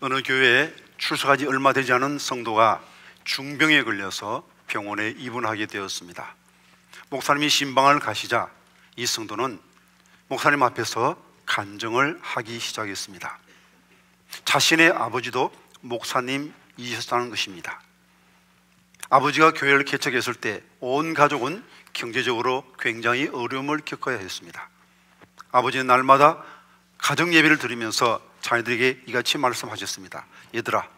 어느 교회에 출석한 지 얼마 되지 않은 성도가 중병에 걸려서 병원에 입원하게 되었습니다. 목사님이 신방을 가시자 이 성도는 목사님 앞에서 간증을 하기 시작했습니다. 자신의 아버지도 목사님이셨다는 것입니다. 아버지가 교회를 개척했을 때 온 가족은 경제적으로 굉장히 어려움을 겪어야 했습니다. 아버지는 날마다 가정 예배를 드리면서 자녀들에게 이같이 말씀하셨습니다. 얘들아,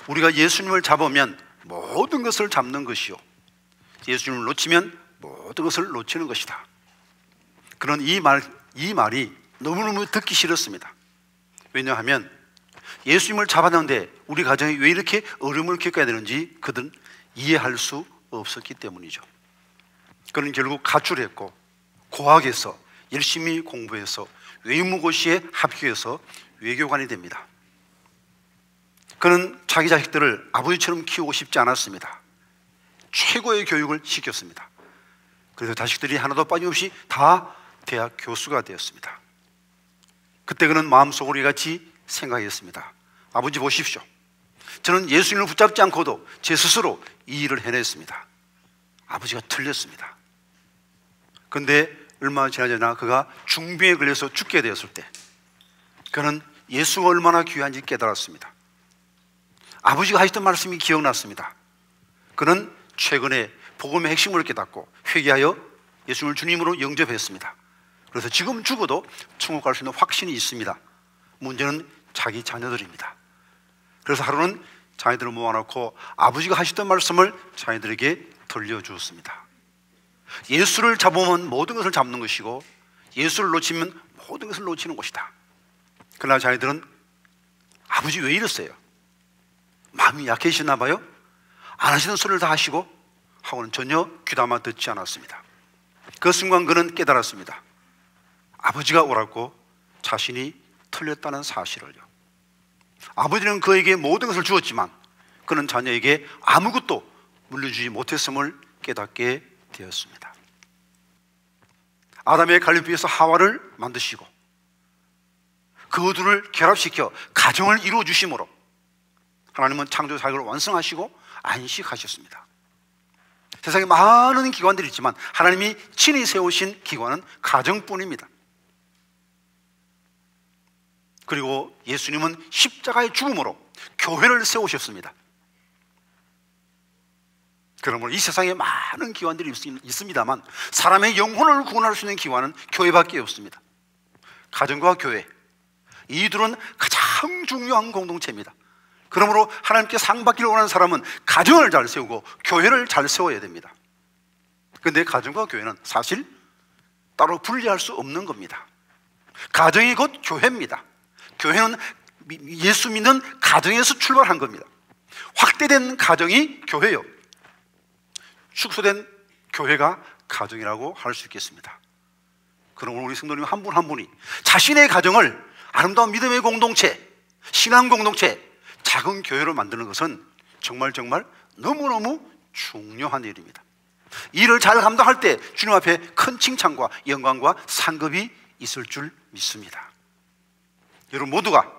우리가 예수님을 잡으면 모든 것을 잡는 것이요, 예수님을 놓치면 모든 것을 놓치는 것이다. 그런 이 말이 너무너무 듣기 싫었습니다. 왜냐하면 예수님을 잡았는데 우리 가정이 왜 이렇게 어려움을 겪어야 되는지 그들은 이해할 수 없었기 때문이죠. 그는 결국 가출했고 고학에서 열심히 공부해서 외무고시에 합격해서 외교관이 됩니다. 그는 자기 자식들을 아버지처럼 키우고 싶지 않았습니다. 최고의 교육을 시켰습니다. 그래서 자식들이 하나도 빠짐없이 다 대학 교수가 되었습니다. 그때 그는 마음속으로 이같이 생각했습니다. 아버지 보십시오, 저는 예수님을 붙잡지 않고도 제 스스로 이 일을 해냈습니다. 아버지가 틀렸습니다. 그런데 얼마 지나지 않아 그가 중병에 걸려서 죽게 되었을 때 그는 예수가 얼마나 귀한지 깨달았습니다. 아버지가 하셨던 말씀이 기억났습니다. 그는 최근에 복음의 핵심을 깨닫고 회개하여 예수님을 주님으로 영접했습니다. 그래서 지금 죽어도 천국 갈 수 있는 확신이 있습니다. 문제는 자기 자녀들입니다. 그래서 하루는 자녀들을 모아놓고 아버지가 하셨던 말씀을 자녀들에게 들려주었습니다. 예수를 잡으면 모든 것을 잡는 것이고 예수를 놓치면 모든 것을 놓치는 것이다. 그러나 자녀들은 아버지 왜 이랬어요? 마음이 약해지셨나 봐요? 안 하시는 소리를 다 하시고 하고는 전혀 귀담아 듣지 않았습니다. 그 순간 그는 깨달았습니다. 아버지가 옳았고 자신이 틀렸다는 사실을요. 아버지는 그에게 모든 것을 주었지만 그는 자녀에게 아무것도 물려주지 못했음을 깨닫게 되었습니다. 아담의 갈비에서 하와를 만드시고 그 둘을 결합시켜 가정을 이루어 주심으로 하나님은 창조 사역을 완성하시고 안식하셨습니다. 세상에 많은 기관들이 있지만 하나님이 친히 세우신 기관은 가정뿐입니다. 그리고 예수님은 십자가의 죽음으로 교회를 세우셨습니다. 그러므로 이 세상에 많은 기관들이 있습니다만 사람의 영혼을 구원할 수 있는 기관은 교회밖에 없습니다. 가정과 교회, 이 둘은 가장 중요한 공동체입니다. 그러므로 하나님께 상 받기를 원하는 사람은 가정을 잘 세우고 교회를 잘 세워야 됩니다. 그런데 가정과 교회는 사실 따로 분리할 수 없는 겁니다. 가정이 곧 교회입니다. 교회는 예수 믿는 가정에서 출발한 겁니다. 확대된 가정이 교회요, 축소된 교회가 가정이라고 할 수 있겠습니다. 그럼 우리 성도님 한 분 한 분이 자신의 가정을 아름다운 믿음의 공동체, 신앙 공동체, 작은 교회로 만드는 것은 정말 너무너무 중요한 일입니다. 이 일을 잘 감당할 때 주님 앞에 큰 칭찬과 영광과 상급이 있을 줄 믿습니다. 여러분 모두가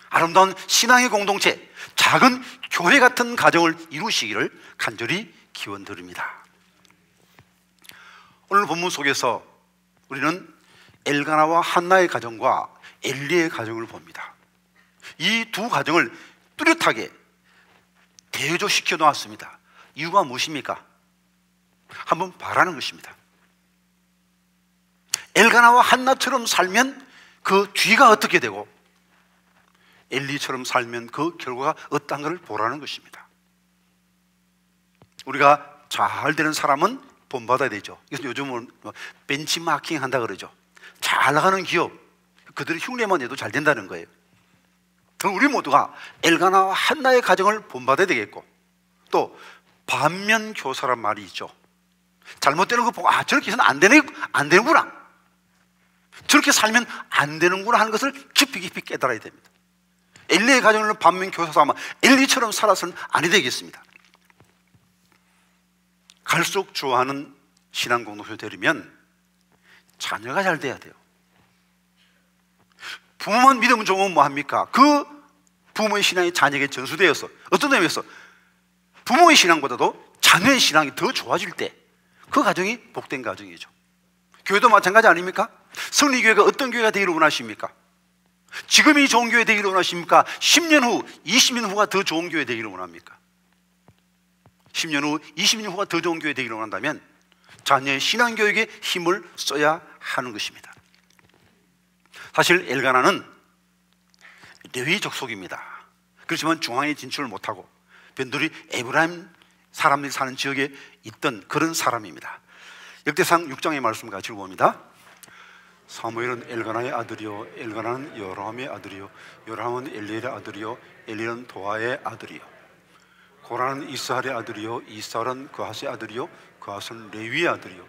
아름다운 신앙의 공동체, 작은 교회 같은 가정을 이루시기를 간절히 기원드립니다. 오늘 본문 속에서 우리는 엘가나와 한나의 가정과 엘리의 가정을 봅니다. 이 두 가정을 뚜렷하게 대조시켜 놓았습니다. 이유가 무엇입니까? 한번 바라는 것입니다. 엘가나와 한나처럼 살면 그 뒤가 어떻게 되고 엘리처럼 살면 그 결과가 어떤가를 보라는 것입니다. 우리가 잘 되는 사람은 본받아야 되죠. 이것은 요즘은 벤치마킹 한다 그러죠. 잘 나가는 기업, 그들의 흉내만 내도 잘 된다는 거예요. 그럼 우리 모두가 엘가나와 한나의 가정을 본받아야 되겠고, 또 반면 교사란 말이 있죠. 잘못되는 거 보고 저렇게 해서는 안 되는구나, 저렇게 살면 안 되는구나 하는 것을 깊이 깨달아야 됩니다. 엘리의 가정을 반면 교사 삼아 엘리처럼 살아서는 아니 되겠습니다. 갈수록 좋아하는 신앙 공동체 되려면 자녀가 잘 돼야 돼요. 부모만 믿으면 좋으면 뭐합니까? 그 부모의 신앙이 자녀에게 전수되어서 어떤 의미에서 부모의 신앙보다도 자녀의 신앙이 더 좋아질 때 그 가정이 복된 가정이죠. 교회도 마찬가지 아닙니까? 성리교회가 어떤 교회가 되기를 원하십니까? 지금이 좋은 교회 되기를 원하십니까? 10년 후, 20년 후가 더 좋은 교회 되기를 원합니까? 10년 후, 20년 후가 더 좋은 교회 되기를 원한다면 자녀의 신앙교육에 힘을 써야 하는 것입니다. 사실 엘가나는 레위 족속입니다. 그렇지만 중앙에 진출을 못하고 변두리 에브라임 사람들이 사는 지역에 있던 그런 사람입니다. 역대상 6장의 말씀을 같이 봅니다. 사무엘은 엘가나의 아들이요 엘가나는 요람의 아들이요 요람은 엘리엘의 아들이요 엘리엘은 도아의 아들이요 고라는 이스할의 아들이요 이스할은 그하스의 아들이요 그하스는 레위의 아들이요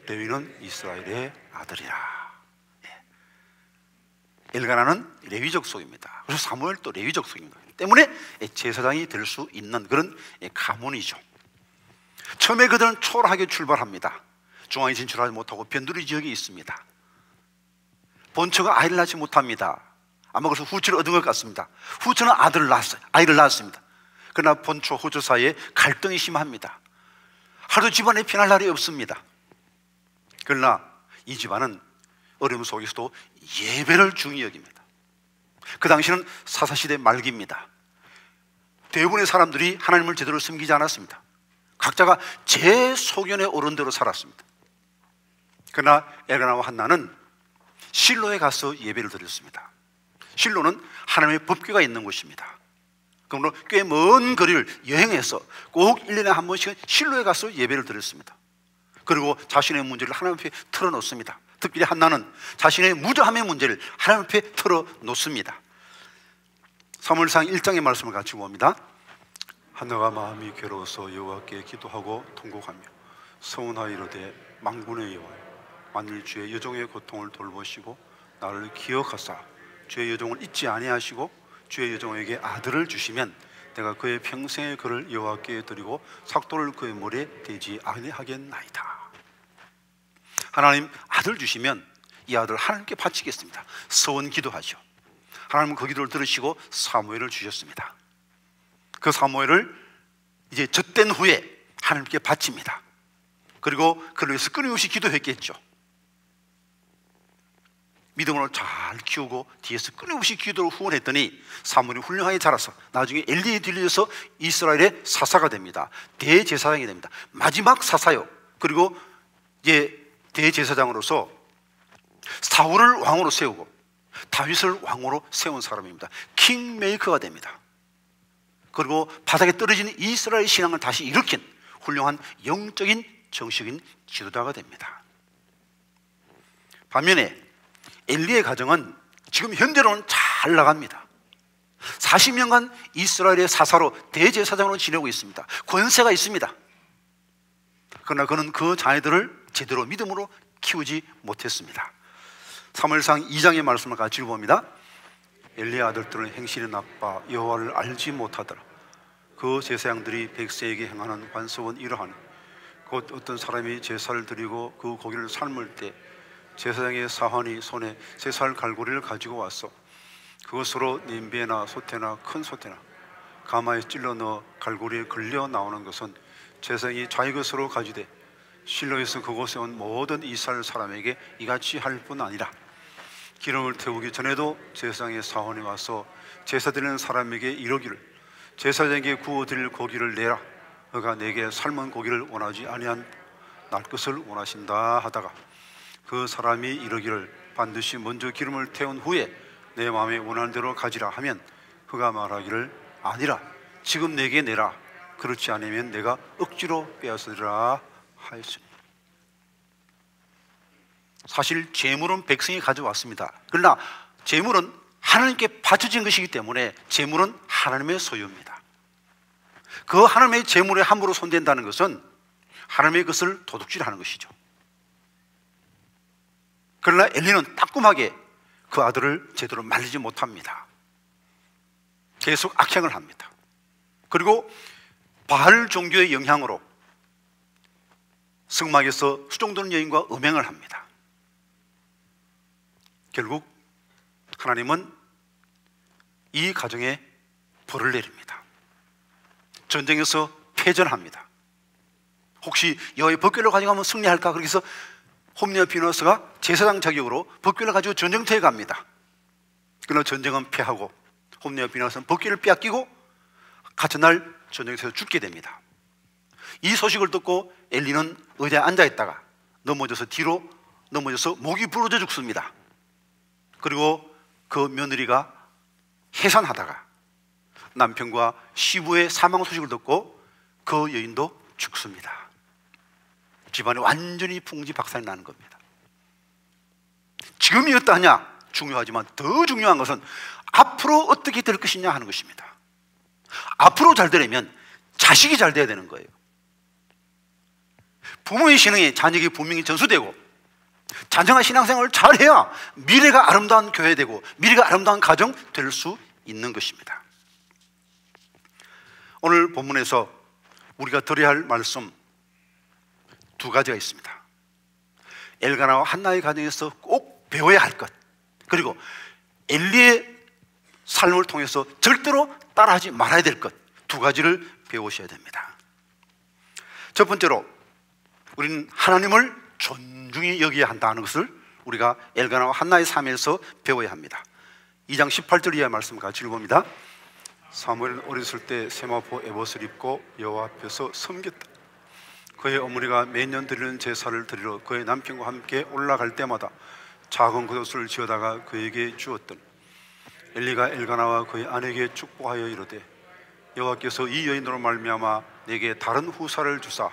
레위는 이스라엘의 아들이라. 엘가나는 레위 족속입니다. 그래서 사무엘도 레위 족속입니다. 때문에 제사장이 될 수 있는 그런 가문이죠. 처음에 그들은 초라하게 출발합니다. 중앙에 진출하지 못하고 변두리 지역에 있습니다. 본처가 아이를 낳지 못합니다. 아마 그래서 후처를 얻은 것 같습니다. 후처는 아이를 낳았습니다. 그러나 본처 후처 사이에 갈등이 심합니다. 하루 집안에 편할 날이 없습니다. 그러나 이 집안은 어려움 속에서도 예배를 중히 여깁니다. 그 당시는 사사시대 말기입니다. 대부분의 사람들이 하나님을 제대로 섬기지 않았습니다. 각자가 제 소견에 오른 대로 살았습니다. 그러나 엘가나와 한나는 실로에 가서 예배를 드렸습니다. 실로는 하나님의 법궤가 있는 곳입니다. 그러므로 꽤 먼 거리를 여행해서 꼭 1년에 한 번씩은 실로에 가서 예배를 드렸습니다. 그리고 자신의 문제를 하나님 앞에 털어놓습니다. 특별히 한나는 자신의 무죄함의 문제를 하나님 앞에 털어놓습니다. 사무엘상 1장의 말씀을 같이 봅니다. 한나가 마음이 괴로워서 여호와께 기도하고 통곡하며 서운하이로되 만군의 여호와여 만일 주의 여종의 고통을 돌보시고 나를 기억하사 주의 여종을 잊지 아니하시고 주의 여종에게 아들을 주시면 내가 그의 평생의 그를 여호와께 드리고 삭도를 그의 머리에 대지 아니하겠나이다. 하나님 아들 주시면 이 아들 하나님께 바치겠습니다. 서원 기도하죠. 하나님은 그 기도를 들으시고 사무엘을 주셨습니다. 그 사무엘을 이제 젖된 후에 하나님께 바칩니다. 그리고 그를 위해서 끊임없이 기도했겠죠. 믿음으로 잘 키우고 뒤에서 끊임없이 기도를 후원했더니 사무엘이 훌륭하게 자라서 나중에 엘리에 들려서 이스라엘의 사사가 됩니다. 대제사장이 됩니다. 마지막 사사요. 그리고 이제 대제사장으로서 사울을 왕으로 세우고 다윗을 왕으로 세운 사람입니다. 킹메이커가 됩니다. 그리고 바닥에 떨어진 이스라엘 신앙을 다시 일으킨 훌륭한 영적인 정식인 지도자가 됩니다. 반면에 엘리의 가정은 지금 현재로는 잘 나갑니다. 40년간 이스라엘의 사사로 대제사장으로 지내고 있습니다. 권세가 있습니다. 그러나 그는 그 자녀들을 제대로 믿음으로 키우지 못했습니다. 사무엘상 2장의 말씀을 같이 봅니다. 엘리의 아들들은 행실이 나빠 여호와를 알지 못하더라. 그 제사장들이 백성에게 행하는 관습은 이러하니 곧 어떤 사람이 제사를 드리고 그 고기를 삶을 때 제사장의 사환이 손에 세 살 갈고리를 가지고 와서 그것으로 냄비나 솥에나 큰 솥에나 가마에 찔러 넣어 갈고리에 걸려 나오는 것은 제사장이 자기 것으로 가지되 실로에서 그곳에 온 모든 이스라엘 사람에게 이같이 할 뿐 아니라 기름을 태우기 전에도 제사장의 사원이 와서 제사 드리는 사람에게 이르기를 제사장에게 구워 드릴 고기를 내라. 그가 내게 삶은 고기를 원하지 아니한 날 것을 원하신다 하다가 그 사람이 이르기를 반드시 먼저 기름을 태운 후에 내 마음에 원하는 대로 가지라 하면 그가 말하기를 아니라 지금 내게 내라. 그렇지 않으면 내가 억지로 빼앗으리라 하였습니다. 사실 제물은 백성이 가져왔습니다. 그러나 제물은 하나님께 바쳐진 것이기 때문에 제물은 하나님의 소유입니다. 그 하나님의 제물에 함부로 손댄다는 것은 하나님의 것을 도둑질하는 것이죠. 그러나 엘리는 따끔하게 그 아들을 제대로 말리지 못합니다. 계속 악행을 합니다. 그리고 바알 종교의 영향으로 성막에서 수종드는 여인과 음행을 합니다. 결국 하나님은 이 가정에 벌을 내립니다. 전쟁에서 패전합니다. 혹시 여호와의 법궤를 가져가면 승리할까? 그렇게 해서 홈리와 비너스가 제사장 자격으로 법궤를 가지고 전쟁터에 갑니다. 그러나 전쟁은 패하고 홈리와 비너스는 법궤를 빼앗기고 같은 날 전쟁에서 죽게 됩니다. 이 소식을 듣고 엘리는 의자에 앉아있다가 넘어져서 뒤로 넘어져서 목이 부러져 죽습니다. 그리고 그 며느리가 해산하다가 남편과 시부의 사망 소식을 듣고 그 여인도 죽습니다. 집안에 완전히 풍지박산이 나는 겁니다. 지금이 어떠하냐? 중요하지만 더 중요한 것은 앞으로 어떻게 될 것이냐 하는 것입니다. 앞으로 잘 되려면 자식이 잘 돼야 되는 거예요. 부모의 신앙이 자녀에게 분명히 전수되고 단정한 신앙생활을 잘해야 미래가 아름다운 교회 되고 미래가 아름다운 가정 될 수 있는 것입니다. 오늘 본문에서 우리가 들어야 할 말씀 두 가지가 있습니다. 엘가나와 한나의 가정에서 꼭 배워야 할 것, 그리고 엘리의 삶을 통해서 절대로 따라하지 말아야 될 것, 두 가지를 배우셔야 됩니다. 첫 번째로 우리는 하나님을 존중히 여겨야 한다는 것을 우리가 엘가나와 한나의 삶에서 배워야 합니다. 2장 18절 이하의 말씀 같이 읽어봅니다. 사무엘은 어렸을 때 세마포 에봇을 입고 여호와 앞에서 섬겼다. 그의 어머니가 매년 드리는 제사를 드리러 그의 남편과 함께 올라갈 때마다 작은 겉옷을 지어다가 그에게 주었더니 엘리가 엘가나와 그의 아내에게 축복하여 이르되 여호와께서 이 여인으로 말미암아 내게 다른 후사를 주사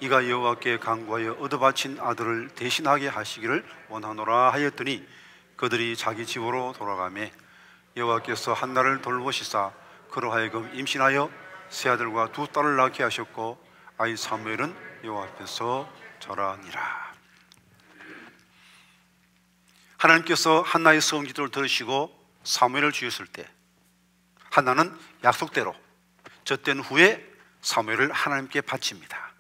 이가 여호와께 간구하여 얻어바친 아들을 대신하게 하시기를 원하노라 하였더니 그들이 자기 집으로 돌아가매 여호와께서 한나를 돌보시사 그로 하여금 임신하여 세 아들과 두 딸을 낳게 하셨고 아이 사무엘은 여호와 앞에서 자라니라. 하나님께서 한나의 성기도를 들으시고 사무엘을 주셨을 때 한나는 약속대로 젖된 후에 사무엘을 하나님께 바칩니다.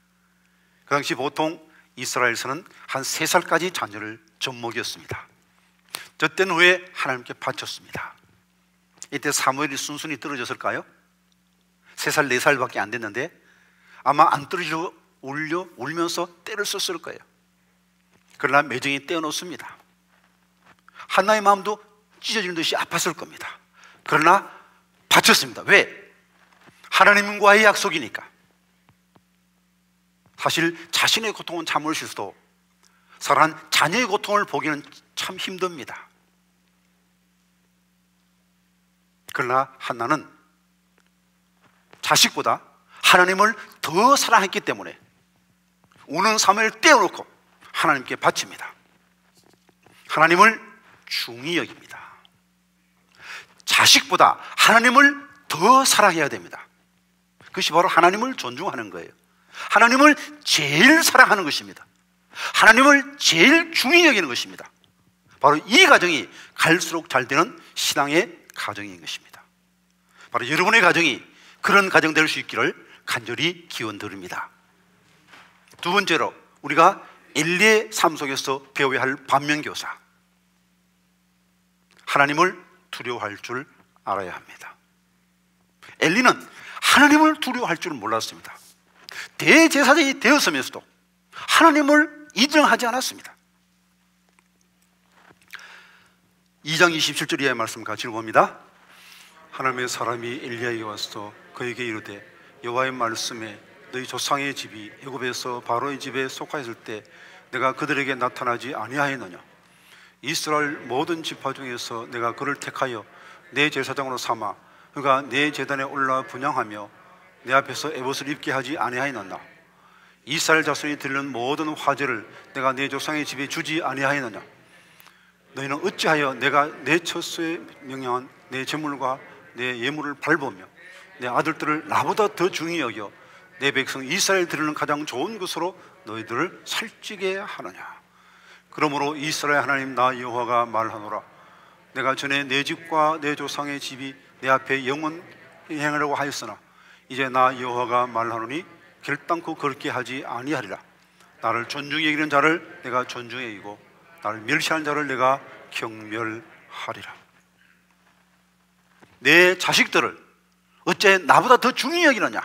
그 당시 보통 이스라엘에서는 한 3살까지 자녀를 젖먹였습니다. 젖된 후에 하나님께 바쳤습니다. 이때 사무엘이 순순히 떨어졌을까요? 3살, 4살밖에 안 됐는데 아마 안 떨어지고 울면서 때를 썼을 거예요. 그러나 매정히 떼어놓습니다. 한나의 마음도 찢어지는 듯이 아팠을 겁니다. 그러나 바쳤습니다. 왜? 하나님과의 약속이니까. 사실 자신의 고통은 참을 수 있어도 사랑하는 자녀의 고통을 보기는 참 힘듭니다. 그러나 한나는 자식보다 하나님을 더 사랑했기 때문에 우는 사무엘을 떼어놓고 하나님께 바칩니다. 하나님을 중히 여깁니다. 자식보다 하나님을 더 사랑해야 됩니다. 그것이 바로 하나님을 존중하는 거예요. 하나님을 제일 사랑하는 것입니다. 하나님을 제일 중히 여기는 것입니다. 바로 이 가정이 갈수록 잘 되는 신앙의 가정인 것입니다. 바로 여러분의 가정이 그런 가정 될 수 있기를 간절히 기원드립니다. 두 번째로 우리가 엘리의 삶 속에서 배워야 할 반면교사, 하나님을 두려워할 줄 알아야 합니다. 엘리는 하나님을 두려워할 줄 몰랐습니다. 대제사장이 되었으면서도 하나님을 인정하지 않았습니다. 2장 27절 이하의 말씀 같이 읽어봅니다. 하나님의 사람이 엘리야에게 와서 그에게 이르되 여호와의 말씀에 너희 조상의 집이 애굽에서 바로의 집에 속하였을 때 내가 그들에게 나타나지 아니하였느냐? 이스라엘 모든 지파 중에서 내가 그를 택하여 내 제사장으로 삼아 그가 내 제단에 올라 분향하며 내 앞에서 에봇을 입게 하지 아니하였느냐? 이스라엘 자손이 드리는 모든 화제를 내가 내 조상의 집에 주지 아니하였느냐? 너희는 어찌하여 내가 내 처소에 명령한 내 제물과 내 예물을 밟으며 내 아들들을 나보다 더 중히 여겨 내 백성 이스라엘 드리는 가장 좋은 것으로 너희들을 살찌게 하느냐? 그러므로 이스라엘 하나님 나 여호와가 말하노라. 내가 전에 내 집과 내 조상의 집이 내 앞에 영원 행하려고 하였으나 이제 나 여호와가 말하노니 결단코 그렇게 하지 아니하리라. 나를 존중히 여기는 자를 내가 존중히 여기고 나를 멸시하는 자를 내가 경멸하리라. 내 자식들을 어째 나보다 더 중요히 여기느냐?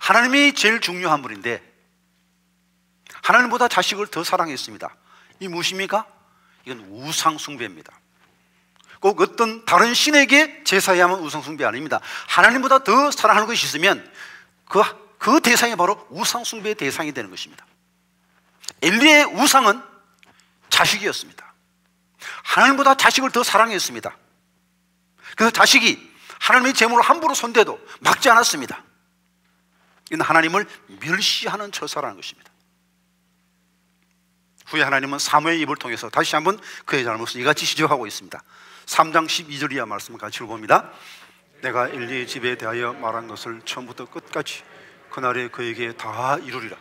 하나님이 제일 중요한 분인데 하나님보다 자식을 더 사랑했습니다. 이 무엇입니까? 이건 우상 숭배입니다. 꼭 어떤 다른 신에게 제사해야만 우상 숭배 아닙니다. 하나님보다 더 사랑하는 것이 있으면 그 대상이 바로 우상 숭배의 대상이 되는 것입니다. 엘리의 우상은 자식이었습니다. 하나님보다 자식을 더 사랑했습니다. 그래서 자식이 하나님의 제물을 함부로 손대도 막지 않았습니다. 이는 하나님을 멸시하는 처사라는 것입니다. 후에 하나님은 사무엘의 입을 통해서 다시 한번 그의 잘못을 이같이 지적하고 있습니다. 3장 12절 이하 말씀을 같이 읽어봅니다. 내가 엘리의 집에 대하여 말한 것을 처음부터 끝까지 그날에 그에게 다 이루리라.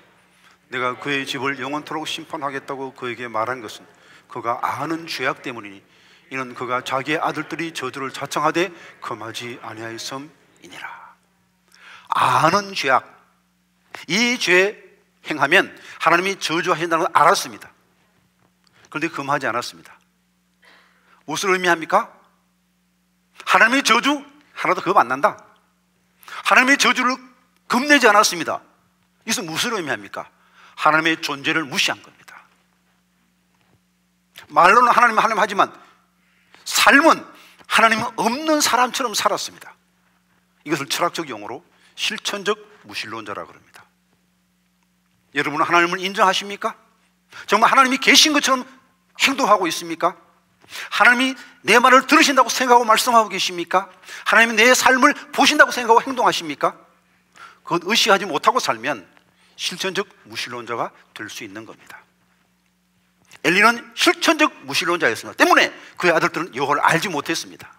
내가 그의 집을 영원토록 심판하겠다고 그에게 말한 것은 그가 아는 죄악 때문이니 이는 그가 자기의 아들들이 저주를 자청하되 금하지 아니하였음이니라. 아는 죄악, 이 죄 행하면 하나님이 저주하신다는 걸 알았습니다. 그런데 금하지 않았습니다. 무엇을 의미합니까? 하나님의 저주 하나도 겁 안 난다. 하나님의 저주를 겁내지 않았습니다. 이것은 무엇을 의미합니까? 하나님의 존재를 무시한 겁니다. 말로는 하나님 하지만 삶은 하나님은 없는 사람처럼 살았습니다. 이것을 철학적 용어로 실천적 무신론자라고 합니다. 여러분은 하나님을 인정하십니까? 정말 하나님이 계신 것처럼 행동하고 있습니까? 하나님이 내 말을 들으신다고 생각하고 말씀하고 계십니까? 하나님이 내 삶을 보신다고 생각하고 행동하십니까? 그것 의식하지 못하고 살면 실천적 무신론자가 될 수 있는 겁니다. 엘리는 실천적 무신론자였습니다. 때문에 그의 아들들은 여호와를 알지 못했습니다.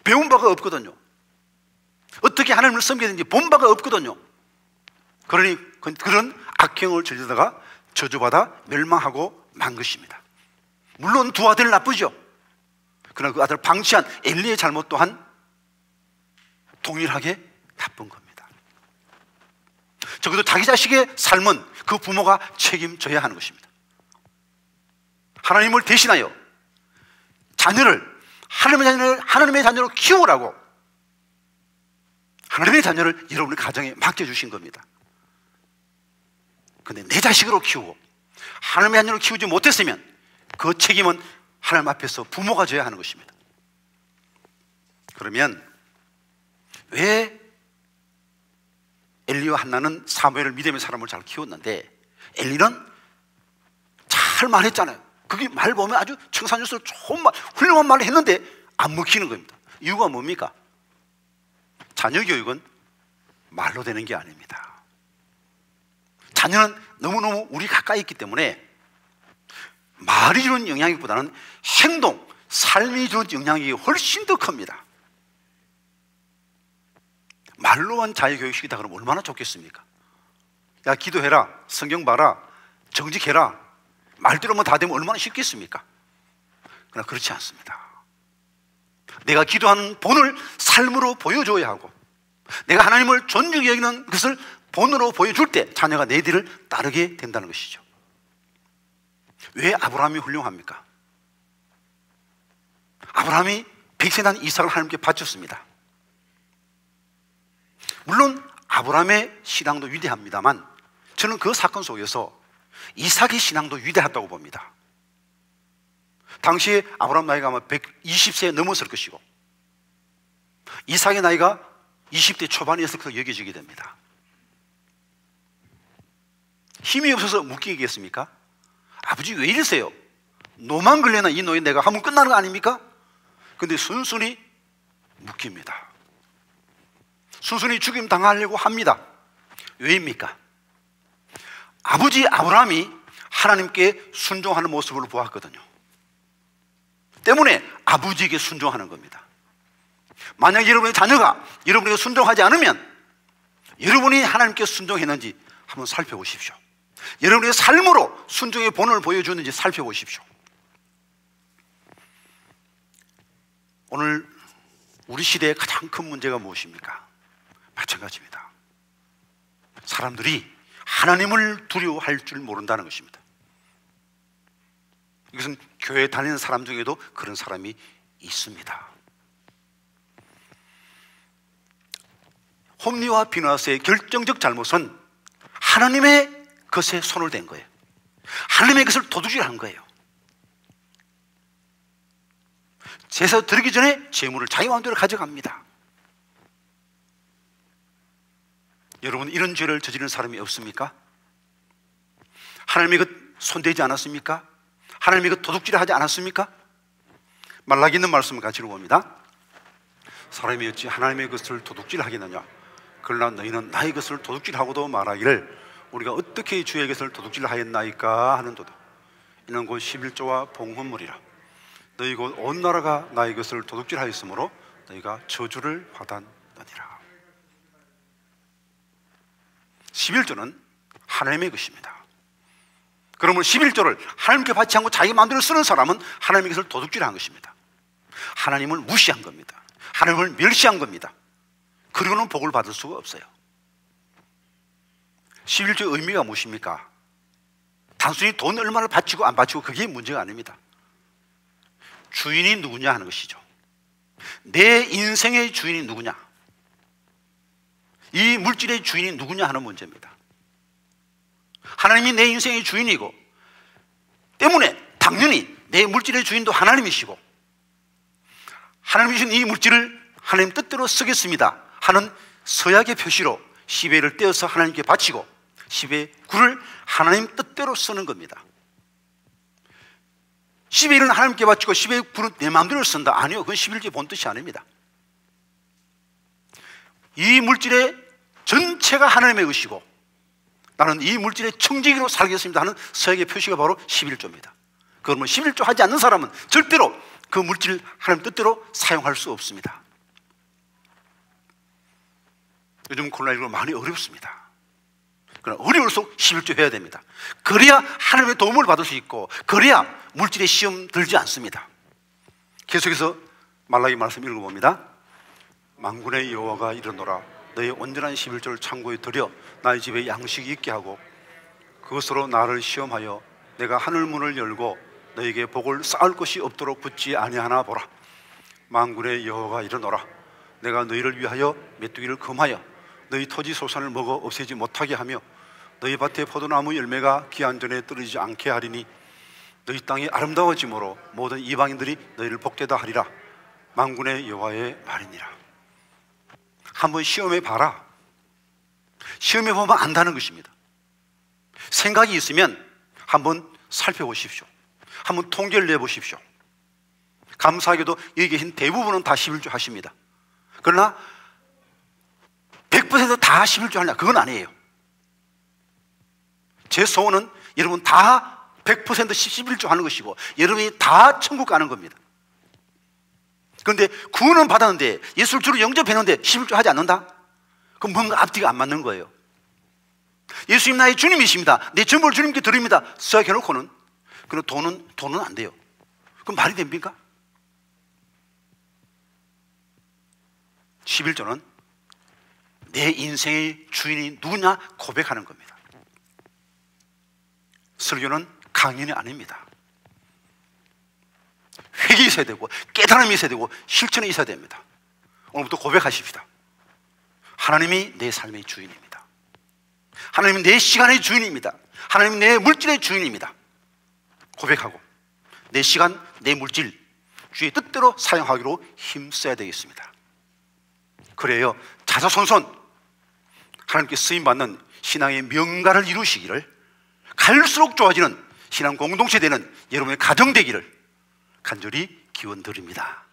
배운 바가 없거든요. 어떻게 하나님을 섬겨야 되는지 본 바가 없거든요. 그러니 그런 악행을 저지르다가 저주받아 멸망하고 만 것입니다. 물론 두 아들 나쁘죠. 그러나 그 아들을 방치한 엘리의 잘못 또한 동일하게 나쁜 겁니다. 적어도 자기 자식의 삶은 그 부모가 책임져야 하는 것입니다. 하나님을 대신하여 하나님의 자녀를 키우라고 하나님의 자녀를 여러분의 가정에 맡겨주신 겁니다. 그런데 내 자식으로 키우고 하나님의 자녀를 키우지 못했으면 그 책임은 하나님 앞에서 부모가 져야 하는 것입니다. 그러면 왜 엘리와 한나는 사무엘을 믿음의 사람을 잘 키웠는데 엘리는 잘 말했잖아요. 그게 말 보면 아주 청산유수로 좋은 말, 훌륭한 말을 했는데 안 먹히는 겁니다. 이유가 뭡니까? 자녀 교육은 말로 되는 게 아닙니다. 자녀는 너무너무 우리 가까이 있기 때문에 말이 주는 영향력보다는 행동, 삶이 주는 영향력이 훨씬 더 큽니다. 말로만 자유교육식이다 그러면 얼마나 좋겠습니까? 야, 기도해라, 성경 봐라, 정직해라, 말대로만 다 되면 얼마나 쉽겠습니까? 그러나 그렇지 않습니다. 내가 기도하는 본을 삶으로 보여줘야 하고 내가 하나님을 존중히 여기는 것을 본으로 보여줄 때 자녀가 내 뒤를 따르게 된다는 것이죠. 왜 아브라함이 훌륭합니까? 아브라함이 백세 난 이삭을 하나님께 바쳤습니다. 물론 아브라함의 신앙도 위대합니다만 저는 그 사건 속에서 이삭의 신앙도 위대하다고 봅니다. 당시에 아브라함 나이가 아마 120세 넘었을 것이고 이삭의 나이가 20대 초반이었을 것으로 여겨지게 됩니다. 힘이 없어서 묶이겠습니까? 아버지 왜 이러세요? 노만 걸려나 이 노예 내가 하면 끝나는 거 아닙니까? 근데 순순히 묶입니다. 순순히 죽임 당하려고 합니다. 왜입니까? 아버지 아브라함이 하나님께 순종하는 모습을 보았거든요. 때문에 아버지에게 순종하는 겁니다. 만약 여러분의 자녀가 여러분에게 순종하지 않으면 여러분이 하나님께 순종했는지 한번 살펴보십시오. 여러분의 삶으로 순종의 본을 보여주는지 살펴보십시오. 오늘 우리 시대의 가장 큰 문제가 무엇입니까? 마찬가지입니다. 사람들이 하나님을 두려워할 줄 모른다는 것입니다. 이것은 교회 다니는 사람 중에도 그런 사람이 있습니다. 홈리와 비나스의 결정적 잘못은 하나님의 것에 손을 댄 거예요. 하나님의 것을 도둑질한 거예요. 제사 드리기 전에 재물을 자기 마음대로 가져갑니다. 여러분, 이런 죄를 저지른 사람이 없습니까? 하나님의 것 손대지 않았습니까? 하나님의 것 도둑질을 하지 않았습니까? 말라기 있는 말씀을 가지고 봅니다. 사람이 어찌 하나님의 것을 도둑질하겠느냐? 그러나 너희는 나의 것을 도둑질하고도 말하기를 우리가 어떻게 주의 것을 도둑질하였나이까 하는도다. 이는 곧 11조와 봉헌물이라. 너희 곧 온 나라가 나의 것을 도둑질하였으므로 너희가 저주를 받았느니라. 11조는 하나님의 것입니다. 그러면 11조를 하나님께 받지 않고 자기 마음대로 쓰는 사람은 하나님의 것을 도둑질한 것입니다. 하나님을 무시한 겁니다. 하나님을 멸시한 겁니다. 그리고는 복을 받을 수가 없어요. 11조의 의미가 무엇입니까? 단순히 돈 얼마를 바치고 안 바치고 그게 문제가 아닙니다. 주인이 누구냐 하는 것이죠. 내 인생의 주인이 누구냐, 이 물질의 주인이 누구냐 하는 문제입니다. 하나님이 내 인생의 주인이고 때문에 당연히 내 물질의 주인도 하나님이시고, 하나님이 주신 이 물질을 하나님 뜻대로 쓰겠습니다 하는 서약의 표시로 10회를 떼어서 하나님께 바치고 10회 굴을 하나님 뜻대로 쓰는 겁니다. 10회는 하나님께 바치고 10회 굴은 내 마음대로 쓴다? 아니요, 그건 11조의 본뜻이 아닙니다. 이 물질의 전체가 하나님의 것이고 나는 이 물질의 청지기로 살겠습니다 하는 서약의 표시가 바로 11조입니다. 그러면 11조 하지 않는 사람은 절대로 그 물질을 하나님 뜻대로 사용할 수 없습니다. 요즘 코로나19로 많이 어렵습니다. 그러나 어려울수록 11조 해야 됩니다. 그래야 하나님의 도움을 받을 수 있고, 그래야 물질의 시험 들지 않습니다. 계속해서 말라기 말씀 읽어봅니다. 만군의 여호와가 이르노라. 너희 온전한 11조를 창고에 들여 나의 집에 양식이 있게 하고 그것으로 나를 시험하여 내가 하늘 문을 열고 너에게 복을 쌓을 것이 없도록 붙지 아니하나 보라. 만군의 여호와가 이르노라. 내가 너희를 위하여 메뚜기를 금하여 너희 토지 소산을 먹어 없애지 못하게 하며 너희 밭의 포도나무 열매가 기한 전에 떨어지지 않게 하리니 너희 땅이 아름다워짐으로 모든 이방인들이 너희를 복되다 하리라. 만군의 여호와의 말이니라. 한번 시험해 봐라. 시험해 보면 안다는 것입니다. 생각이 있으면 한번 살펴보십시오. 한번 통계를 내보십시오. 감사하게도 여기 계신 대부분은 다 11조 하십니다. 그러나 100% 다 11조 하냐? 그건 아니에요. 제 소원은 여러분 다 100% 11조 하는 것이고 여러분이 다 천국 가는 겁니다. 그런데 구원은 받았는데 예수를 주로 영접했는데 11조 하지 않는다? 그럼 뭔가 앞뒤가 안 맞는 거예요. 예수님 나의 주님이십니다. 내 전부를 주님께 드립니다. 서약해놓고는 그럼 돈은 안 돼요. 그럼 말이 됩니까? 11조는 내 인생의 주인이 누구냐 고백하는 겁니다. 설교는 강연이 아닙니다. 회개 있어야 되고 깨달음이 있어야 되고 실천이 있어야 됩니다. 오늘부터 고백하십시다. 하나님이 내 삶의 주인입니다. 하나님은 내 시간의 주인입니다. 하나님은 내 물질의 주인입니다. 고백하고 내 시간, 내 물질 주의 뜻대로 사용하기로 힘써야 되겠습니다. 그래요 자자손손 하나님께 쓰임받는 신앙의 명가를 이루시기를, 갈수록 좋아지는 신앙 공동체 되는 여러분의 가정 되기를 간절히 기원드립니다.